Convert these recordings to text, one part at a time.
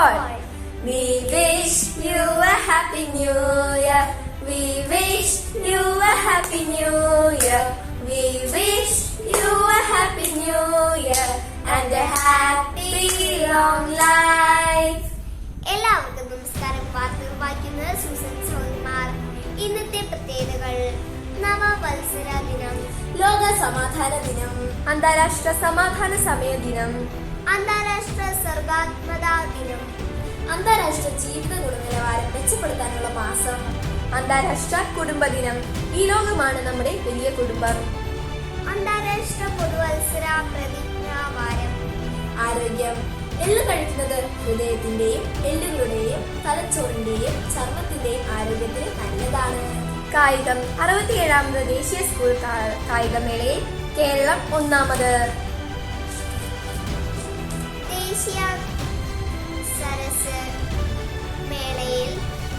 all. We wish you a happy new year. We wish you a happy new year. We wish you a happy new year and a happy long life. എല്ലാവർക്കും നമസ്കാരം. വാർത്തകൾ വായിക്കുന്നത് Susan സോൾമാർ. ഇന്നത്തെ പ്രത്യേകതകൾ: നവവത്സര ദിനം, ലോക സമാധാന ദിനം, അന്താരാഷ്ട്ര സമാധാന സമയ ദിനം, അന്താരാഷ്ട്ര സർഗാത്മകതാ ദിനം, അന്താരാഷ്ട്ര ജീവിത ഗുണനിലവാരം മെച്ചപ്പെടുത്താനുള്ള മാസം, അന്താരാഷ്ട്ര കുടുംബ ദിനം. ഈ ലോകമാണ് നമ്മുടെ വലിയ കുടുംബം. അന്താരാഷ്ട്ര പുതുവത്സര പ്രതിജ്ഞാവാരം. ആരോഗ്യം. എള്ളു കഴിക്കുന്നത് ഹൃദയത്തിന്റെയും എല്ലുകളുടെയും തലച്ചോറിന്റെയും ചർമ്മത്തിന്റെയും ആരോഗ്യത്തിന് നല്ലതാണ്. കായികം. 67ാമത് ദേശീയ സ്കൂൾ കായികമേളയിൽ കേരളം ഒന്നാമത്. ദേശീയ സരസ് മേളയിൽ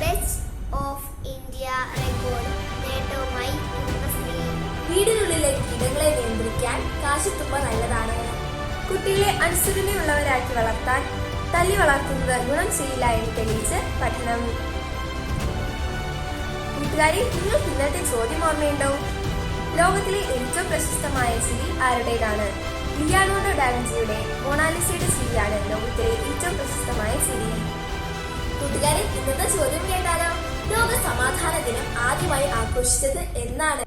ബെസ്റ്റ് ഓഫ് ഇന്ത്യ റെക്കോർഡ് നേട്ടവുമായി കുടുംബശ്രീ. വീടിനുള്ളിലെ കീടങ്ങളെ നിയന്ത്രിക്കാൻ കാശിത്തുമ്പ നല്ലതാണ്. കുട്ടികളെ അനുസരണയുള്ളവരാക്കി വളർത്താൻ തല്ലി വളർത്തുന്നത് ഗുണം ചെയ്യില്ല എന്ന് തെളിയിച്ച് പഠനം. കൂട്ടുകാരി, നിങ്ങൾക്ക് ഇന്നത്തെ ചോദ്യം ഓർമ്മയുണ്ടോ? ലോകത്തിലെ ഏറ്റവും പ്രശസ്തമായ ചിരി ആരുടേതാണ്? ലിയോണാർഡോ ഡാവിഞ്ചിയുടെ മൊണാലിസയുടെ ചിരിയാണ് ലോകത്തിലെ ഏറ്റവും പ്രശസ്തമായ ചിരി. കൂട്ടുകാരെ, ഇന്നത്തെ ചോദ്യം കേട്ടാലോ? ലോക സമാധാന ദിനം ആദ്യമായി ആഘോഷിച്ചത് എന്നാണ്?